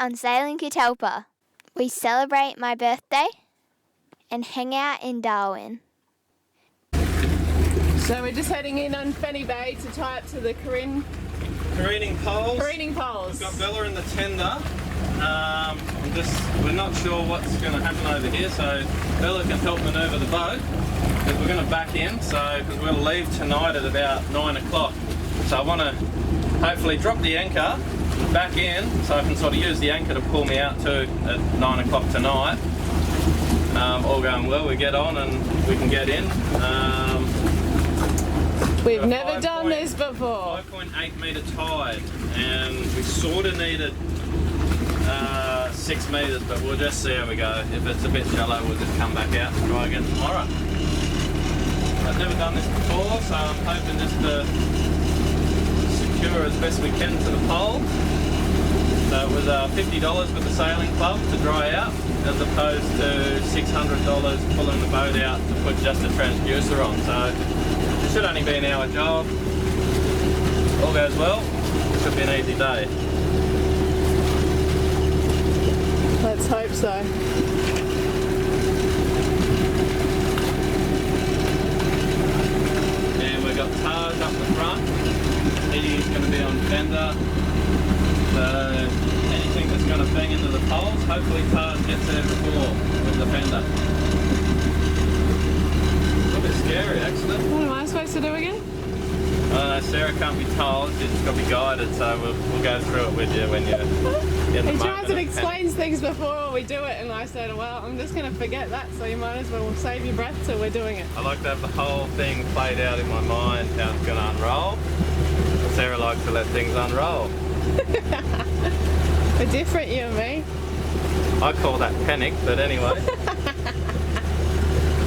on Sailing Catalpa. We celebrate my birthday and hang out in Darwin. So we're just heading in on Fenny Bay to tie up to the careening poles. Careening poles. We've got Bella in the tender. We're not sure what's going to happen over here, so Bella can help manoeuvre the boat because we're going to back in. Because we're going to leave tonight at about 9 o'clock. So I want to hopefully drop the anchor, back in, so I can sort of use the anchor to pull me out too at 9 o'clock tonight. All going well, we get on and we can get in. We've never done this before. 5.8 metre tide, and we sort of needed 6 metres, but we'll just see how we go. If it's a bit shallow, we'll just come back out and try again tomorrow. I've never done this before, so I'm hoping just to secure as best we can to the pole. So it was $50 with the sailing club to dry out, as opposed to $600 pulling the boat out to put just a transducer on. So it should only be an hour job. All goes well, it should be an easy day. Let's hope so. And we've got Taj up the front. He's going to be on fender. So anything that's going to bang into the poles, hopefully Taj gets there before with the fender. A little bit scary actually. What am I supposed to do again? I don't know, Sarah can't be told, she's just got to be guided, so we'll go through it with you when you're in the He tries and moment. explains things before we do it, and I said, well, I'm just going to forget that, so you might as well save your breath till we're doing it. I like to have the whole thing played out in my mind, how it's going to unroll. Sarah likes to let things unroll. We're different, you and me. I call that panic, but anyway.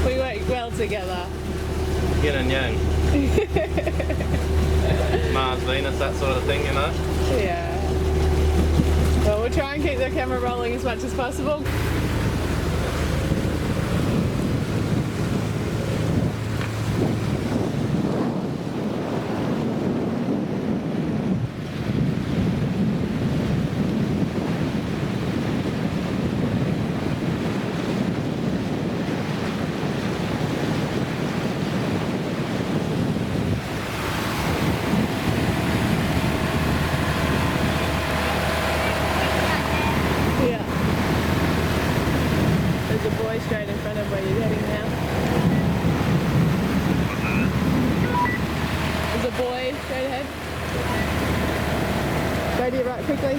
We work well together. Yin and yang. Mars, Venus, that sort of thing, you know? Yeah. Well, we'll try and keep the camera rolling as much as possible. Straight in front of where you're heading now. There's a boy straight ahead. Go to your right quickly.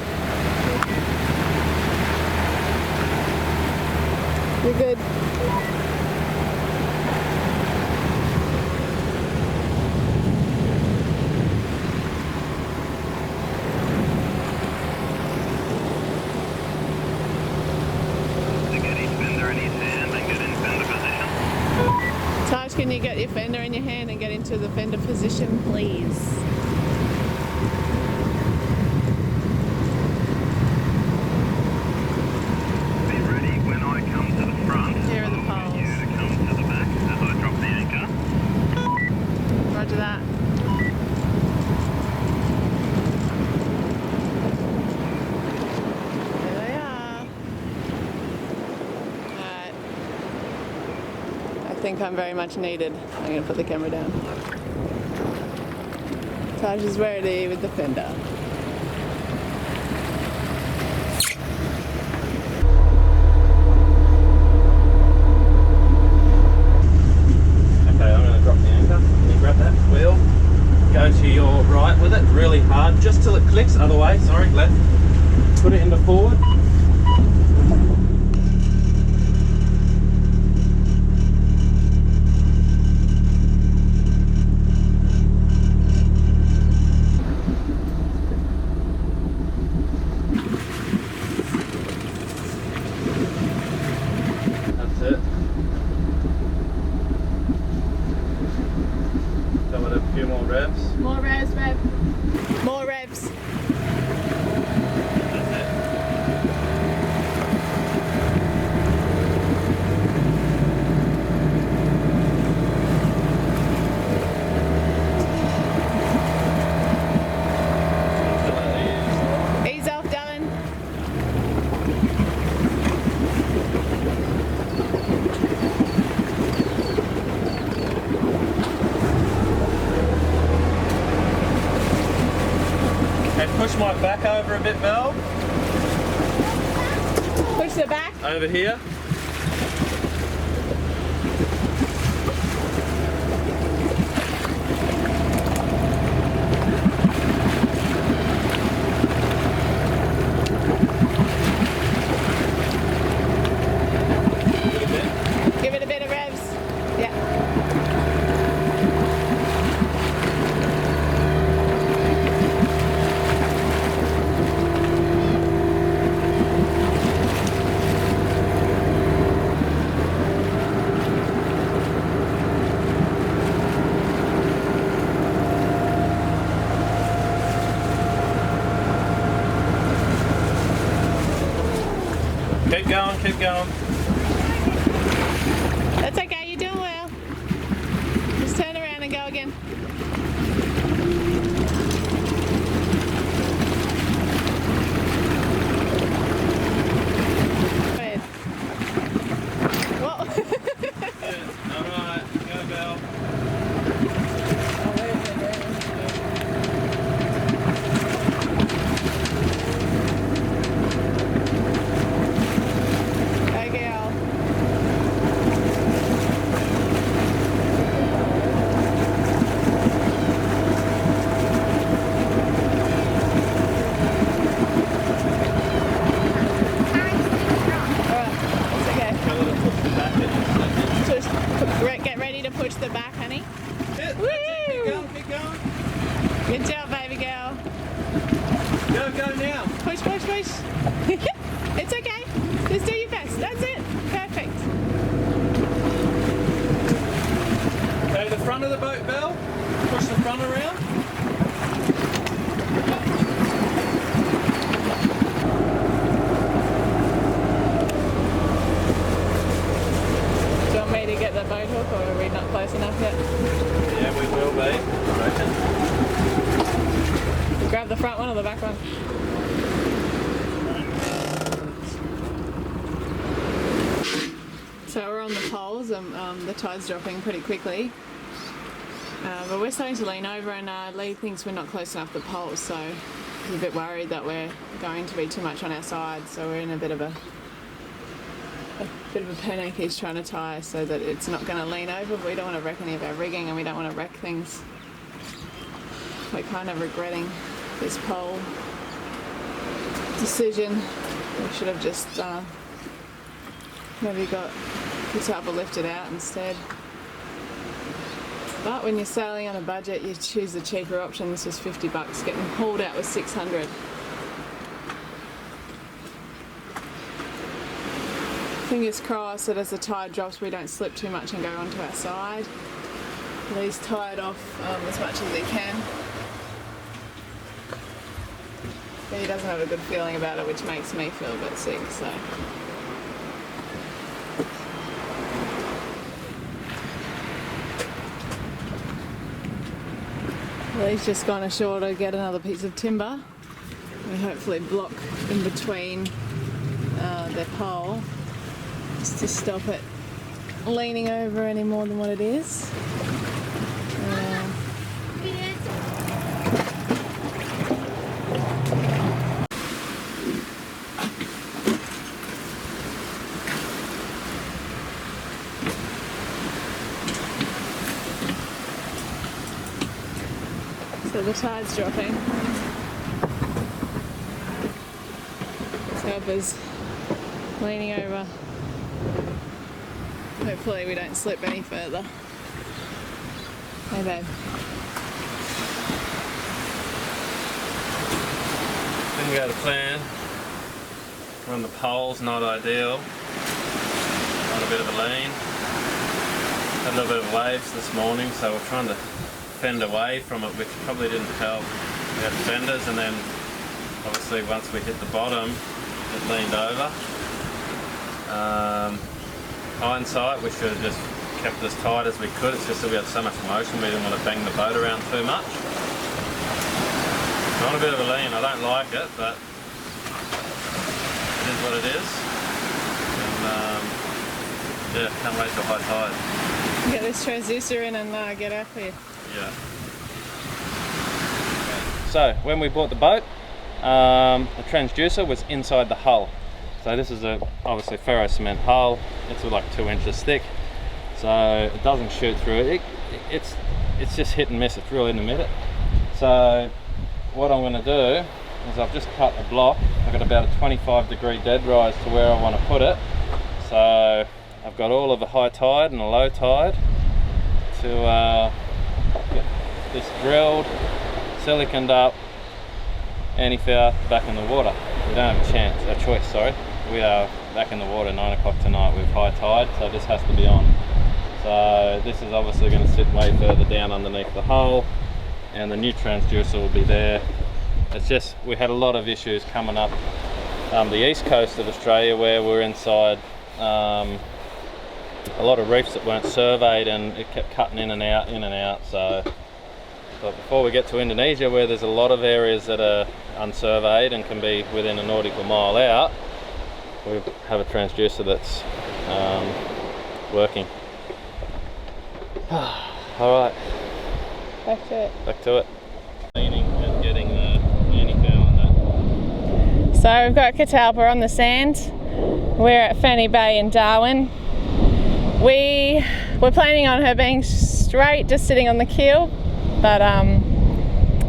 You're good. Taj, can you get your fender in your hand and get into the fender position, please? Be ready when I come to the front. Here are the poles. You to come to the back as I drop the anchor. Roger that. There they are. Alright. I think I'm very much needed. I'm going to put the camera down. Taj is ready with the fender. Okay, I'm going to drop the anchor. Can you grab that wheel? Go to your right with it, really hard, just till it clicks. Other way, sorry, left. Put it into forward. That's it. Come with a few more revs. More revs, Rev. More revs. That's it. push my back over a bit, Mel. Push the back. Over here. Give it a bit of revs. Yeah. Keep going, keep going. That's okay, you're doing well. Just turn around and go again. Go ahead. Whoa. Yes, alright, go Belle. Go girl. Alright, it's okay. Go a little push the back in. Get ready to push the back, honey. That's it, Woo! keep going, keep going. Good job, baby girl. Go now. Push, push, push. It's okay. Just do your best. That's it. Perfect. Go to the front of the boat, Belle. Push the front around. Do you want me to get the boat hook, or are we not close enough yet? Yeah, we will be, I reckon. Grab the front one or the back one? So we're on the poles and the tide's dropping pretty quickly. But we're starting to lean over, and Lee thinks we're not close enough to the poles, so he's a bit worried that we're going to be too much on our side, so we're in a bit of a panic. He's trying to tie so that it's not going to lean over. We don't want to wreck any of our rigging, and we don't want to wreck things. We're kind of regretting this pole decision. We should have just maybe got the table lifted out instead. But when you're sailing on a budget, you choose the cheaper option. This was $50. Getting hauled out was $600. Fingers crossed that as the tide drops, we don't slip too much and go onto our side. Lee's tied off as much as he can. But he doesn't have a good feeling about it, which makes me feel a bit sick, so. Lee's just gone ashore to get another piece of timber. We hopefully block in between their pole, just to stop it leaning over any more than what it is. So the tide's dropping. Scubber's leaning over. Hopefully we don't slip any further. Hey babe. Didn't go to plan. We're on the poles, not ideal. On a bit of a lean. Had a little bit of waves this morning, so we're trying to fend away from it, which probably didn't help. We had fenders, and then obviously once we hit the bottom, it leaned over. Hindsight, we should have just kept as tight as we could. It's just that we had so much motion, we didn't want to bang the boat around too much. So on a bit of a lean, I don't like it, but it is what it is. And yeah, can't wait for high tide. Get this transducer in and get up here. Yeah. So when we bought the boat, the transducer was inside the hull. So this is obviously ferro cement hull. It's like 2 inches thick, so it doesn't shoot through it. It's just hit and miss. It's real intermittent. So what I'm going to do is I've just cut a block. I've got about a 25-degree dead rise to where I want to put it. So I've got all of a high tide and a low tide to get this drilled, siliconed up, anti-foul, back in the water. We don't have a choice, sorry. We are back in the water 9 o'clock tonight with high tide, so this has to be on. So this is obviously going to sit way further down underneath the hull, and the new transducer will be there. It's just, we had a lot of issues coming up the east coast of Australia where we're inside a lot of reefs that weren't surveyed, and it kept cutting in and out. So but before we get to Indonesia, where there's a lot of areas that are unsurveyed and can be within a nautical mile out, we have a transducer that's working. Alright, back to it. Cleaning and getting the anti-foul on that. So we've got Catalpa on the sand. We're at Fanny Bay in Darwin. We were planning on her being straight, just sitting on the keel, but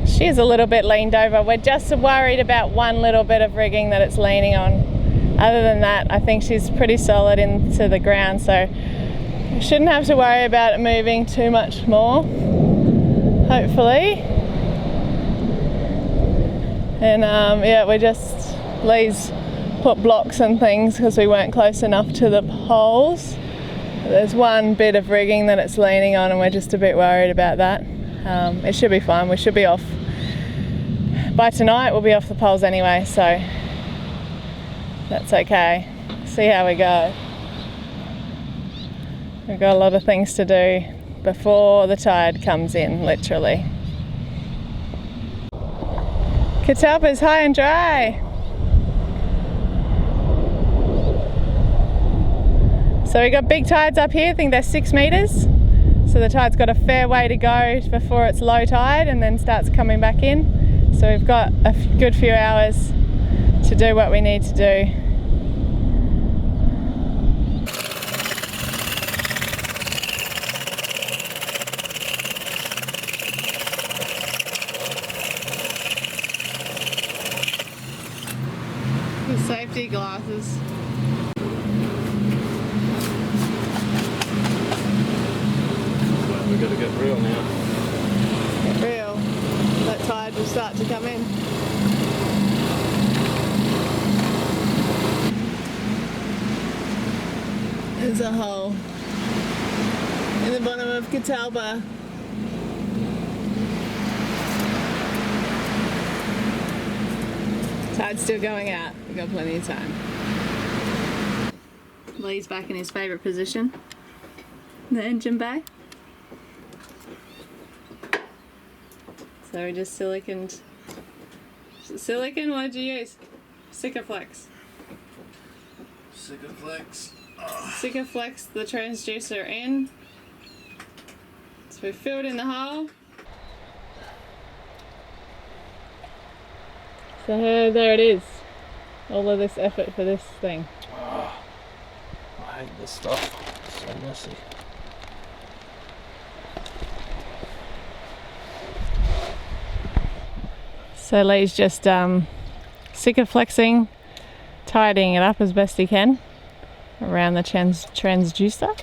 she is a little bit leaned over. We're just worried about one little bit of rigging that it's leaning on. Other than that, I think she's pretty solid into the ground, so we shouldn't have to worry about it moving too much more, hopefully. And yeah, Lee's put blocks and things because we weren't close enough to the poles. There's one bit of rigging that it's leaning on, and we're just a bit worried about that. It should be fine. We should be off by tonight. We'll be off the poles anyway, so that's okay. See how we go. We've got a lot of things to do before the tide comes in, literally. Catalpa's high and dry. So we got big tides up here. I think they're 6 meters. So the tide's got a fair way to go before it's low tide and then starts coming back in. So we've got a good few hours to do what we need to do. The safety glasses. We've got to get real now. Get real. That tide will start to come in. There's a hole in the bottom of Catalpa. Tide's still going out. We've got plenty of time. Lee's back in his favourite position, the engine bay. So we just siliconed. Silicon, what did you use? Sikaflex. Sikaflex the transducer in. So we filled in the hole. So there it is. All of this effort for this thing. Oh, I hate this stuff. It's so messy. So Lee's just Sikaflexing, tidying it up as best he can around the transducer.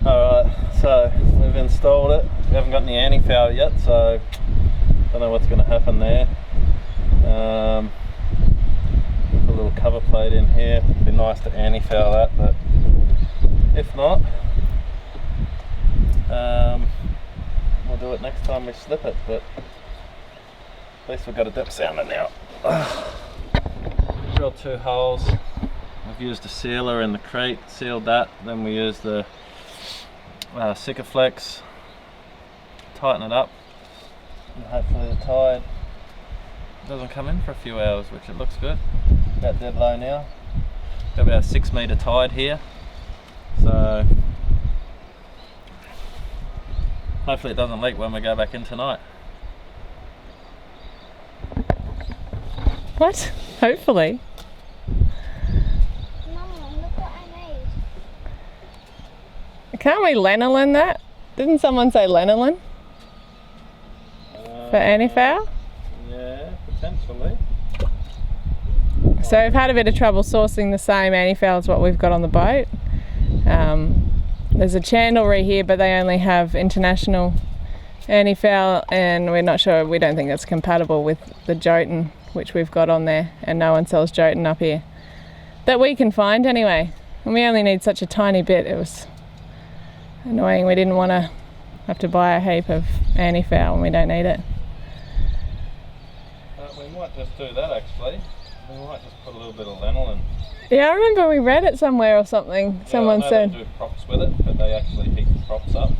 Alright, so we've installed it. We haven't got any anti-foul yet, so don't know what's going to happen there. Put a little cover plate in here. It'd be nice to anti-foul that, but if not, we'll do it next time we slip it. But at least we've got a depth sounder now. Drilled 2 holes. I've used a sealer in the crate, sealed that. Then we used the Sikaflex, tighten it up, and hopefully the tide doesn't come in for a few hours, which it looks good. About dead low now. Got about a 6 metre tide here, so hopefully it doesn't leak when we go back in tonight. What? Hopefully. Mama, look what I made. Can't we lanolin that? Didn't someone say lanolin? For antifoul? Yeah, potentially. So we've had a bit of trouble sourcing the same antifoul as what we've got on the boat. There's a chandlery here, but they only have international antifoul, and we're not sure, we don't think that's compatible with the Jotun, which we've got on there, and no one sells Jotun up here. That we can find anyway. And we only need such a tiny bit. It was annoying. We didn't want to have to buy a heap of antifoul when we don't need it. We might just do that actually. We might just put a little bit of lanolin. Yeah, I remember we read it somewhere or something. Yeah, Someone said. They do props with it, but they actually heat the props up.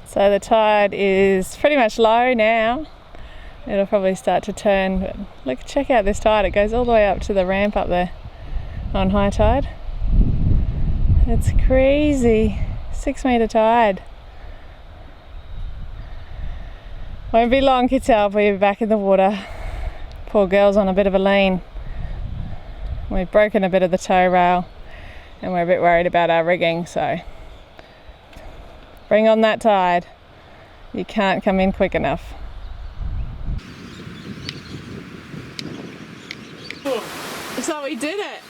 So the tide is pretty much low now. It'll probably start to turn, but look, check out this tide. It goes all the way up to the ramp up there on high tide. It's crazy. 6 metre tide. Won't be long, Kittel, we'll be back in the water. Poor girl's on a bit of a lean. We've broken a bit of the tow rail and we're a bit worried about our rigging, so bring on that tide. You can't come in quick enough. So we did it.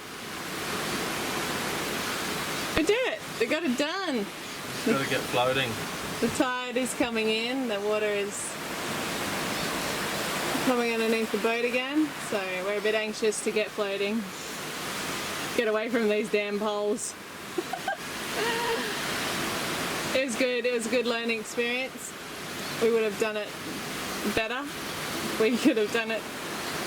We did it. We got it done. Just got to get floating. The tide is coming in. The water is coming underneath the boat again. So we're a bit anxious to get floating. Get away from these damn poles. It was good. It was a good learning experience. We would have done it better. We could have done it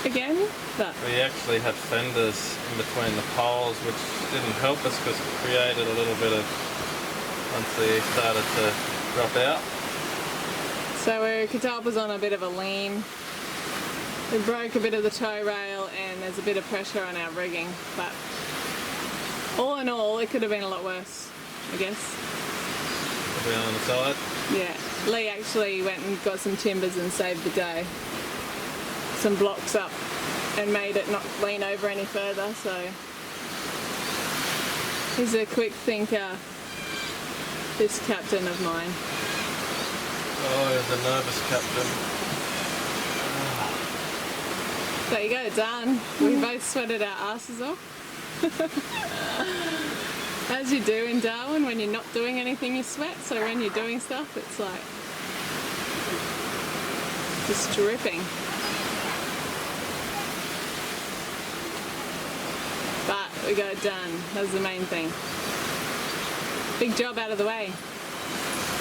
again, but We actually had fenders in between the poles, which didn't help us because it created a little bit of, once they started to drop out. so Catalpa's on a bit of a lean. We broke a bit of the tow rail and there's a bit of pressure on our rigging, but all in all it could have been a lot worse, I guess. Put it on the side. Yeah, Lee actually went and got some timbers and saved the day. Some blocks up and made it not lean over any further, so he's a quick thinker, this captain of mine. Oh, he's a nervous captain. There you go, done. We both sweated our asses off. As you do in Darwin, when you're not doing anything you sweat, so when you're doing stuff it's like just dripping. But we got it done. That was the main thing. Big job out of the way.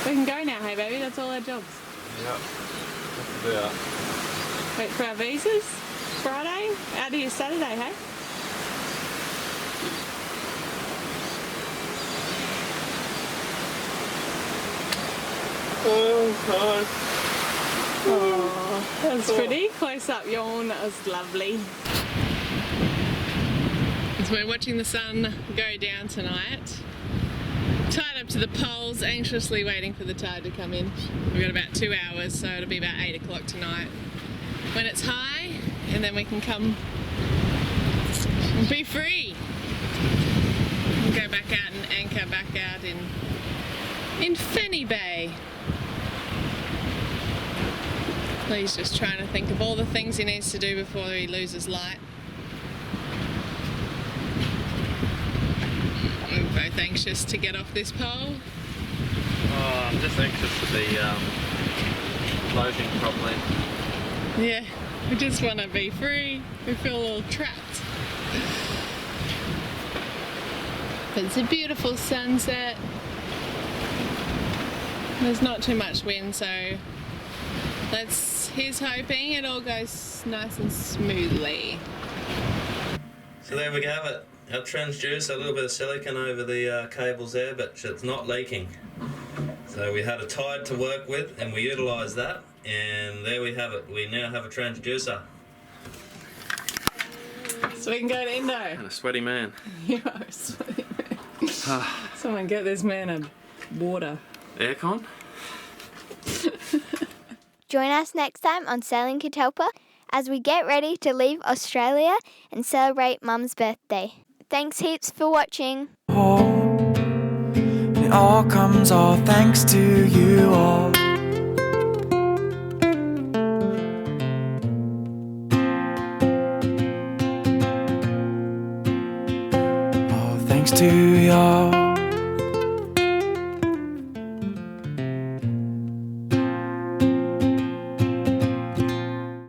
We can go now, hey baby, that's all our jobs. Yep. That's about. Wait for our visas. Friday, out of here Saturday, hey? Oh, God. Oh, that was pretty. Close up yawn, that was lovely. As we're watching the sun go down tonight, tied up to the poles, anxiously waiting for the tide to come in. We've got about 2 hours, so it'll be about 8 o'clock tonight when it's high, and then we can come and be free and go back out and anchor back out in Fanny Bay. He's just trying to think of all the things he needs to do before he loses light. We're both anxious to get off this pole. Oh, I'm just anxious to be floating properly. Yeah, we just want to be free. We feel a little trapped. But it's a beautiful sunset. There's not too much wind, so here's hoping it all goes nice and smoothly. So there we have it. Our transducer, a little bit of silicone over the cables there, but it's not leaking. So we had a tide to work with and we utilised that, and there we have it. We now have a transducer. So we can go to Indo. And a sweaty man. You are a sweaty man. Someone get this man a water. Aircon? Join us next time on Sailing Catalpa as we get ready to leave Australia and celebrate Mum's birthday. Thanks heaps for watching. It all comes all thanks to you all. All thanks to y'all.